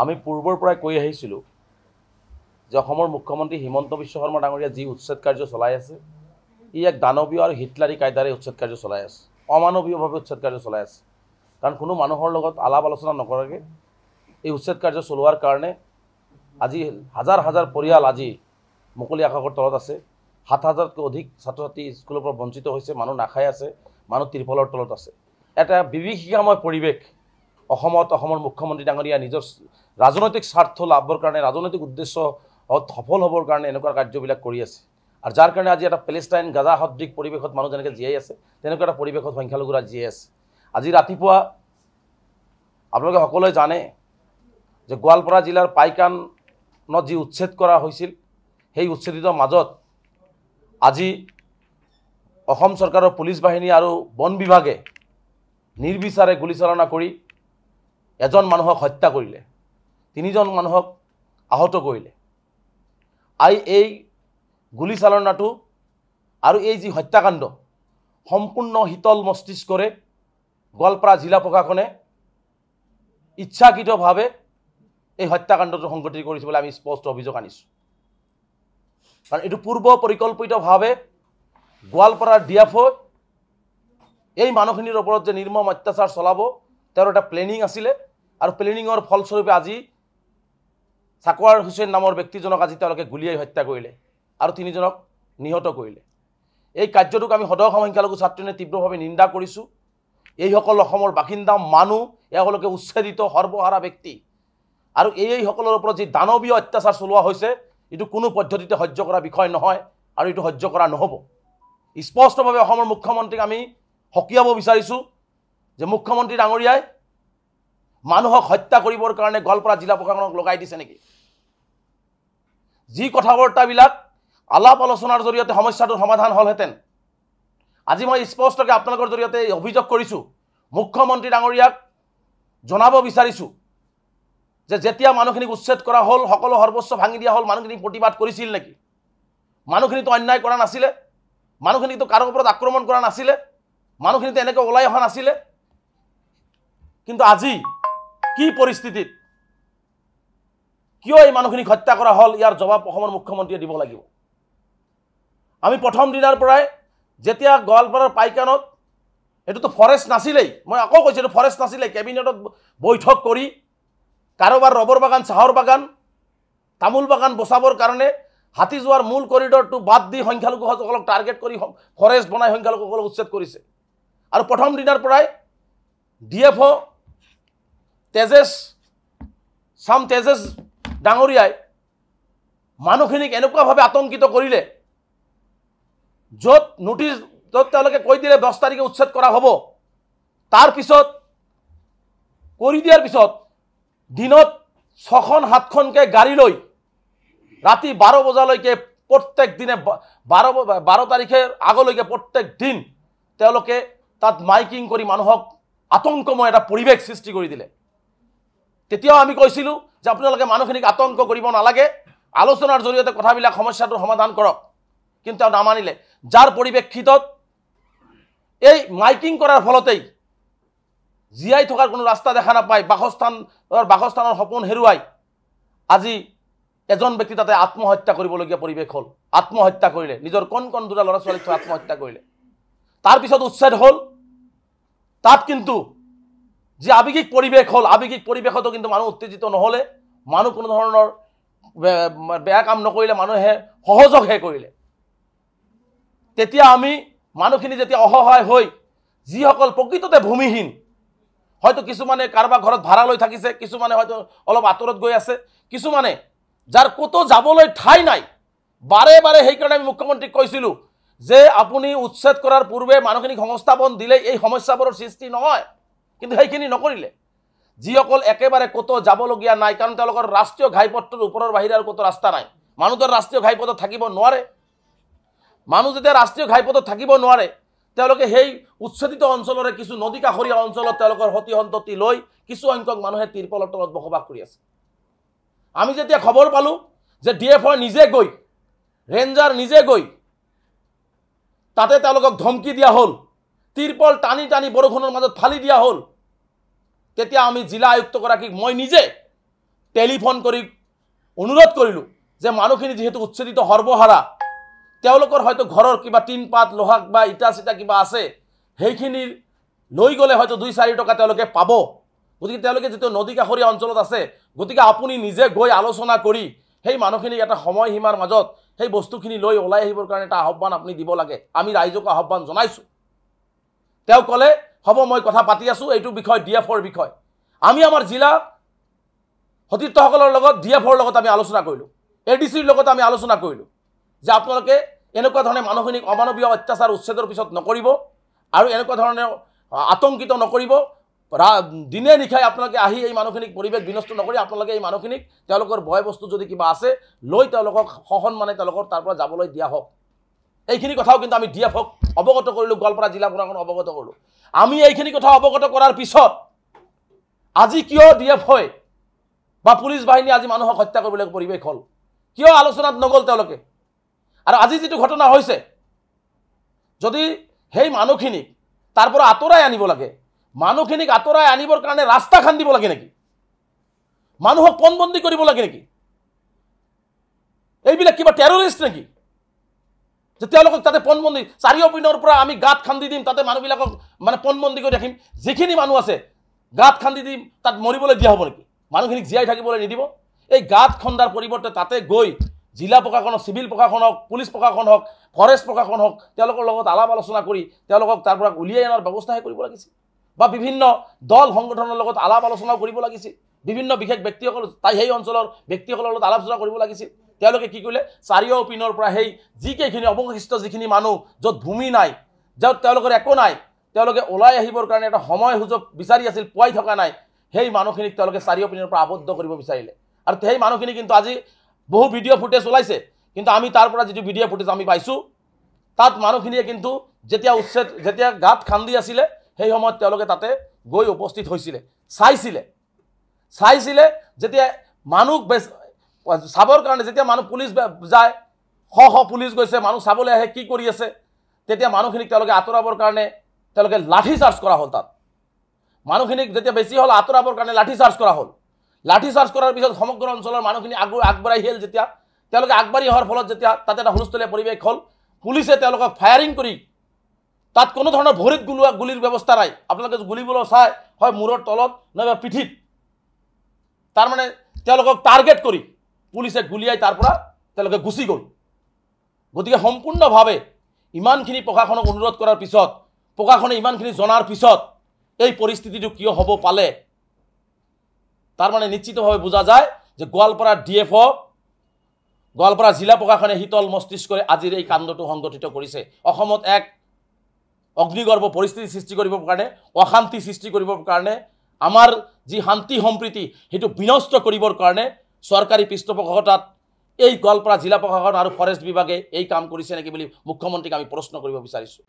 আমি পূৰ্বৰ পৰাই কৈ আহিছিলোঁ যে অসমৰ মুখ্যমন্ত্ৰী হিমন্ত বিশ্ব শৰ্মা ডাঙৰীয়া যি উচ্ছেদ কাৰ্য চলাই আছে ই এক দানৱীয় আৰু হিটলাৰী কায়দাৰে উচ্ছেদ কাৰ্য চলাই আছে, অমানৱীয়ভাৱে উচ্ছেদ কাৰ্য চলাই আছে। কাৰণ কোনো মানুহৰ লগত আলাপ আলোচনা নকৰাকৈ এই উচ্ছেদ কাৰ্য চলোৱাৰ কাৰণে আজি হাজাৰ হাজাৰ পৰিয়াল আজি মুকলি আকাশৰ তলত আছে। ৭,০০০তকৈ অধিক ছাত্ৰ ছাত্ৰী স্কুলৰ পৰা বঞ্চিত হৈছে, মানুহ নাখাই আছে, মানুহ তিৰপলৰ তলত আছে। এটা বিভীষিকাময় পৰিৱেশ অসমৰ মুখ্যমন্ত্ৰী ডাঙৰীয়া নিজৰ ৰাজনৈতিক স্বাৰ্থ লাভৰ কাৰণে, ৰাজনৈতিক উদ্দেশ্য সফল হ'বৰ কাৰণে এনেকুৱা কাৰ্যবিলাক কৰি আছে। আৰু যাৰ কাৰণে আজি এটা পেলেষ্টাইন গাজা সদৃশ পৰিৱেশত মানুহ যেনেকৈ জীয়াই আছে তেনেকুৱা এটা পৰিৱেশত সংখ্যালঘুৰা জীয়াই আছে। আজি ৰাতিপুৱা আপোনালোকে সকলোৱে জানে যে গোৱালপাৰা জিলাৰ পাইকানত যি উচ্ছেদ কৰা হৈছিল সেই উচ্ছেদিত মাজত আজি অসম চৰকাৰৰ পুলিচ বাহিনী আৰু বন বিভাগে নিৰ্বিচাৰে গুলীচালনা কৰি এজন মানুহক হত্যা কৰিলে, ৩জন মানুহক আহত কৰিলে। এই গুলীচালনাটো আৰু এই যি হত্যাকাণ্ড সম্পূৰ্ণ শীতল মস্তিষ্কৰে গোৱালপাৰা জিলা প্ৰশাসনে ইচ্ছাকৃতভাৱে এই হত্যাকাণ্ডটো সংঘটিত কৰিছে বুলি আমি স্পষ্ট অভিযোগ আনিছোঁ। কাৰণ এইটো পূৰ্ব পৰিকল্পিতভাৱে গোৱালপাৰাৰ ডিএফঅ এই মানুহখিনিৰ ওপৰত যে নিৰ্মম অত্যাচাৰ চলাব তেওঁৰ এটা প্লেনিং আছিলে। আৰু প্লেনিঙৰ ফলস্বৰূপে আজি চাকৱাৰ হুছেইন নামৰ ব্যক্তিজনক আজি তেওঁলোকে গুলীয়াই হত্যা কৰিলে আৰু 3জনক নিহত কৰিলে। এই কাৰ্যটোক আমি সদৌ অসম সংখ্যালঘু ছাত্ৰীয়ে তীব্ৰভাৱে নিন্দা কৰিছোঁ। এইসকল অসমৰ বাসিন্দা মানুহ, এওঁলোকে উচ্ছেদিত সৰ্বহাৰা ব্যক্তি আৰু এইসকলৰ ওপৰত যি দানৱীয় অত্যাচাৰ চলোৱা হৈছে এইটো কোনো পদ্ধতিতে সহ্য কৰা বিষয় নহয় আৰু এইটো সহ্য কৰা নহ'ব। স্পষ্টভাৱে অসমৰ মুখ্যমন্ত্ৰীক আমি সকীয়াব বিচাৰিছোঁ যে মুখ্যমন্ত্ৰী ডাঙৰীয়াই মানুহক হত্যা কৰিবৰ কাৰণে গোৱালপাৰা জিলা প্ৰশাসনক লগাই দিছে নেকি? যি কথা বাৰ্তাবিলাক আলাপ আলোচনাৰ জৰিয়তে সমস্যাটোৰ সমাধান হ'লহেঁতেন। আজি মই স্পষ্টকৈ আপোনালোকৰ জৰিয়তে অভিযোগ কৰিছোঁ, মুখ্যমন্ত্ৰী ডাঙৰীয়াক জনাব বিচাৰিছোঁ যে যেতিয়া মানুহখিনিক উচ্ছেদ কৰা হ'ল, সকলো সৰ্বস্ব ভাঙি দিয়া হ'ল, মানুহখিনি প্ৰতিবাদ কৰিছিল নেকি? মানুহখিনিতো অন্যায় কৰা নাছিলে, মানুহখিনিতো কাৰো ওপৰত আক্ৰমণ কৰা নাছিলে, মানুহখিনিতো এনেকৈ ওলাই অহা নাছিলে। কিন্তু আজি কি পৰিস্থিতিত কিয় এই মানুহখিনিক হত্যা কৰা হ'ল ইয়াৰ জবাব অসমৰ মুখ্যমন্ত্ৰীয়ে দিব লাগিব। আমি প্ৰথম দিনাৰ পৰাই যেতিয়া গোৱালপাৰাৰ পাইকানত, এইটোতো ফৰেষ্ট নাছিলেই, মই আকৌ কৈছোঁ এইটো ফৰেষ্ট নাছিলেই, কেবিনেটত বৈঠক কৰি কাৰোবাৰ ৰবৰ বাগান, চাহৰ বাগান, তামোল বাগান বচাবৰ কাৰণে হাতী যোৱাৰ মূল কৰিডৰটো বাদ দি সংখ্যালঘুসকলক টাৰ্গেট কৰি ফৰেষ্ট বনাই সংখ্যালঘুসকলক উচ্ছেদ কৰিছে। আৰু প্ৰথম দিনাৰ পৰাই ডিএফঅ তেজেছ ডাঙৰীয়াই মানুহখিনিক এনেকুৱাভাৱে আতংকিত কৰিলে, য'ত নোটিছ তেওঁলোকে কৈ দিলে 10 তাৰিখে উচ্ছেদ কৰা হ'ব। তাৰপিছত কৰি দিয়াৰ পিছত দিনত 6খন-7খনকৈ গাড়ী লৈ ৰাতি 12 বজালৈকে প্ৰত্যেক দিনে 12 তাৰিখে আগলৈকে প্ৰত্যেক দিন তেওঁলোকে তাত মাইকিং কৰি মানুহক আতংকময় এটা পৰিৱেশ সৃষ্টি কৰি দিলে। তেতিয়াও আমি কৈছিলোঁ যে আপোনালোকে মানুহখিনিক আতংক কৰিব নালাগে, আলোচনাৰ জৰিয়তে কথাবিলাক সমস্যাটোৰ সমাধান কৰক। কিন্তু তেওঁ নামানিলে, যাৰ পৰিপ্ৰেক্ষিতত এই মাইকিং কৰাৰ ফলতেই জীয়াই থকাৰ কোনো ৰাস্তা দেখা নাপায়, বাসস্থানৰ সপোন হেৰুৱাই আজি এজন ব্যক্তি তাতে আত্মহত্যা কৰিবলগীয়া পৰিৱেশ হ'ল। আত্মহত্যা কৰিলে, নিজৰ কণ দুটা ল'ৰা ছোৱালীক থৈ আত্মহত্যা কৰিলে। তাৰপিছত উচ্ছেদ হ'ল। তাত কিন্তু যি আৱেগিক পৰিৱেশ হ'ল, আৱেগিক পৰিৱেশতো কিন্তু মানুহ উত্তেজিত নহ'লে, মানুহ কোনো ধৰণৰ বেয়া কাম নকৰিলে, মানুহে সহযোগহে কৰিলে। তেতিয়া আমি মানুহখিনি যেতিয়া অসহায় হৈ যিসকল প্ৰকৃততে ভূমিহীন, হয়তো কিছুমানে কাৰোবাৰ ঘৰত ভাড়া লৈ থাকিছে, কিছুমানে হয়তো অলপ আঁতৰত গৈ আছে, কিছুমানে যাৰ ক'তো যাবলৈ ঠাই নাই, বাৰে বাৰে সেইকাৰণে আমি মুখ্যমন্ত্ৰীক কৈছিলোঁ যে আপুনি উচ্ছেদ কৰাৰ পূৰ্বে মানুহখিনিক সংস্থাপন দিলে এই সমস্যাবোৰৰ সৃষ্টি নহয়। কিন্তু সেইখিনি নকৰিলে। যিসকল একেবাৰে ক'তো যাবলগীয়া নাই, কাৰণ তেওঁলোকৰ ৰাষ্ট্ৰীয় ঘাইপথটোৰ ওপৰৰ বাহিৰে আৰু ক'তো ৰাস্তা নাই, মানুহটোৰ ৰাষ্ট্ৰীয় ঘাইপথত থাকিব নোৱাৰে। মানুহ যেতিয়া ৰাষ্ট্ৰীয় ঘাইপথত থাকিব নোৱাৰে, তেওঁলোকে সেই উচ্ছেদিত অঞ্চলৰে কিছু নদী কাষৰীয়া অঞ্চলত তেওঁলোকৰ সতি সন্ততি লৈ কিছু সংখ্যক মানুহে তিৰপলৰ তলত বসবাস কৰি আছে। আমি যেতিয়া খবৰ পালোঁ যে ডিএফঅ নিজে গৈ, ৰেঞ্জাৰ নিজে গৈ তাতে তেওঁলোকক ধমকি দিয়া হ'ল, তিৰপল টানি টানি বৰষুণৰ মাজত ফালি দিয়া হ'ল, তেতিয়া আমি জিলা আয়ুক্তগৰাকীক মই নিজে টেলিফোন কৰি অনুৰোধ কৰিলোঁ যে মানুহখিনি যিহেতু উচ্ছেদিত সৰ্বহাৰা তেওঁলোকৰ হয়তো ঘৰৰ কিবা টিন পাত লোহা বা ইটা চিটা কিবা আছে সেইখিনি লৈ গ'লে হয়তো 2-4 টকা তেওঁলোকে পাব গতিকে তেওঁলোকে যেটো নদী কাষৰীয়া অঞ্চলত আছে গতিকে আপুনি নিজে গৈ আলোচনা কৰি সেই মানুহখিনিক এটা সময়সীমাৰ মাজত সেই বস্তুখিনি লৈ ওলাই আহিবৰ কাৰণে এটা আহ্বান আপুনি দিব লাগে আমি ৰাইজক আহ্বান জনাইছোঁ তেওঁ ক'লে হ'ব মই কথা পাতি আছোঁ এইটো বিষয় ডিএফৰ বিষয় আমি আমাৰ জিলা সতীৰ্থসকলৰ লগত ডিএফৰ লগত আমি আলোচনা কৰিলোঁ এডিচিৰ লগত আমি আলোচনা কৰিলোঁ যে আপোনালোকে এনেকুৱা ধৰণে মানুহখিনিক অমানৱীয় অত্যাচাৰ উচ্ছেদৰ পিছত নকৰিব আৰু এনেকুৱা ধৰণে আতংকিত নকৰিব দিনে নিশাই আপোনালোকে আহি এই মানুহখিনিক পৰিৱেশ বিনষ্ট নকৰি আপোনালোকে এই মানুহখিনিক তেওঁলোকৰ বয় বস্তু যদি কিবা আছে লৈ তেওঁলোকক সসন্মানে তেওঁলোকৰ তাৰ পৰা যাবলৈ দিয়া হওক এইখিনি কথাও কিন্তু আমি ডিএফক অৱগত কৰিলোঁ গোৱালপাৰা জিলা প্ৰশাসন অৱগত কৰিলোঁ আমি এইখিনি কথা অৱগত কৰাৰ পিছত আজি কিয় ডিএফ হয় বা পুলিচ বাহিনী আজি মানুহক হত্যা কৰিবলৈ পৰিৱেশ হ'ল কিয় আলোচনাত নগ'ল তেওঁলোকে আৰু আজি যেটো ঘটনা হৈছে যদি সেই মানুহখিনিক তাৰ পৰা আঁতৰাই আনিব লাগে মানুহখিনিক আঁতৰাই আনিবৰ কাৰণে ৰাস্তা খান্দিব লাগে নেকি মানুহক পণবন্দী কৰিব লাগে নেকি এইবিলাক কিবা টেৰৰিষ্ট নেকি যে তেওঁলোকক তাতে পণবন্দী চাৰিওপিনৰ পৰা আমি গাঁত খান্দি দিম তাতে মানুহবিলাকক মানে পণবন্দী কৰি ৰাখিম যিখিনি মানুহ আছে গাঁত খান্দি দিম তাত মৰিবলৈ দিয়া হ'ব নেকি মানুহখিনিক জীয়াই থাকিবলৈ নিদিব এই গাঁত খন্দাৰ পৰিৱৰ্তে তাতে গৈ জিলা প্ৰশাসনক চিভিল প্ৰশাসন হওক পুলিচ প্ৰশাসন হওক ফৰেষ্ট প্ৰশাসন হওক তেওঁলোকৰ লগত আলাপ আলোচনা কৰি তেওঁলোকক তাৰ পৰা উলিয়াই অনাৰ ব্যৱস্থাহে কৰিব লাগিছিল বা বিভিন্ন দল সংগঠনৰ লগত আলাপ আলোচনাও কৰিব লাগিছিল বিভিন্ন বিশেষ ব্যক্তিসকল তাই সেই অঞ্চলৰ ব্যক্তিসকলৰ লগত আলোচনা কৰিব লাগিছিল তেওঁলোকে কি কৰিলে চাৰিওপিনৰ পৰা সেই যিকেইখিনি অৱশিষ্ট যিখিনি মানুহ য'ত ভূমি নাই য'ত তেওঁলোকৰ একো নাই তেওঁলোকে ওলাই আহিবৰ কাৰণে এটা সময় সুযোগ বিচাৰি আছিল পোৱাই থকা নাই সেই মানুহখিনিক তেওঁলোকে চাৰিওপিনৰ পৰা আবদ্ধ কৰিব বিচাৰিলে আৰু সেই মানুহখিনি কিন্তু আজি বহু ভিডিঅ' ফুটেজ ওলাইছে কিন্তু আমি তাৰ পৰা যিটো ভিডিঅ' ফুটেজ আমি পাইছোঁ তাত মানুহখিনিয়ে কিন্তু যেতিয়া গাঁত খান্দি আছিলে সেই সময়ত তেওঁলোকে তাতে গৈ উপস্থিত হৈছিলে চাইছিলে যেতিয়া মানুহ চাবৰ কাৰণে যেতিয়া মানুহ পুলিচ যায় পুলিচ গৈছে মানুহ চাবলৈ আহে কি কৰি আছে তেতিয়া মানুহখিনিক তেওঁলোকে আঁতৰাবৰ কাৰণে তেওঁলোকে লাঠি চাৰ্জ কৰা হ'ল তাত মানুহখিনিক যেতিয়া বেছি হ'ল আঁতৰাবৰ কাৰণে লাঠি চাৰ্জ কৰা হ'ল লাঠি চাৰ্জ কৰাৰ পিছত সমগ্ৰ অঞ্চলৰ মানুহখিনি আগবাঢ়ি আহিল যেতিয়া তেওঁলোকে আগবাঢ়ি অহাৰ ফলত যেতিয়া তাতে এটা হুলস্থুলীয়া পৰিৱেশ হ'ল পুলিচে তেওঁলোকক ফায়াৰিং কৰি তাত কোনো ধৰণৰ ভৰিত গুলিৰ ব্যৱস্থা নাই আপোনালোকে গুলিবলৈ চাই হয় মূৰৰ তলত নাইবা পিঠিত তাৰমানে তেওঁলোকক টাৰ্গেট কৰি পুলিচে গুলিয়াই তাৰ পৰা তেওঁলোকে গুচি গ'ল গতিকে সম্পূৰ্ণভাৱে ইমানখিনি প্ৰশাসনক অনুৰোধ কৰাৰ পিছত প্ৰশাসনে ইমানখিনি জনাৰ পিছত এই পৰিস্থিতিটো কিয় হ'ব পালে তাৰমানে নিশ্চিতভাৱে বুজা যায় যে গোৱালপাৰা ডিএফ গোৱালপাৰা জিলা প্ৰশাসনে শীতল মস্তিষ্কৰে আজিৰ এই কাণ্ডটো সংগঠিত কৰিছে অসমত এক অগ্নিগৰ্ভ পৰিস্থিতি সৃষ্টি কৰিবৰ কাৰণে অশান্তি সৃষ্টি কৰিবৰ কাৰণে আমাৰ যি শান্তি সম্প্ৰীতি সেইটো বিনষ্ট কৰিবৰ কাৰণে চৰকাৰী পৃষ্ঠপোষকতাত এই গোৱালপাৰা জিলা প্ৰশাসন আৰু ফৰেষ্ট বিভাগে এই কাম কৰিছে নেকি বুলি মুখ্যমন্ত্ৰীক আমি প্ৰশ্ন কৰিব বিচাৰিছোঁ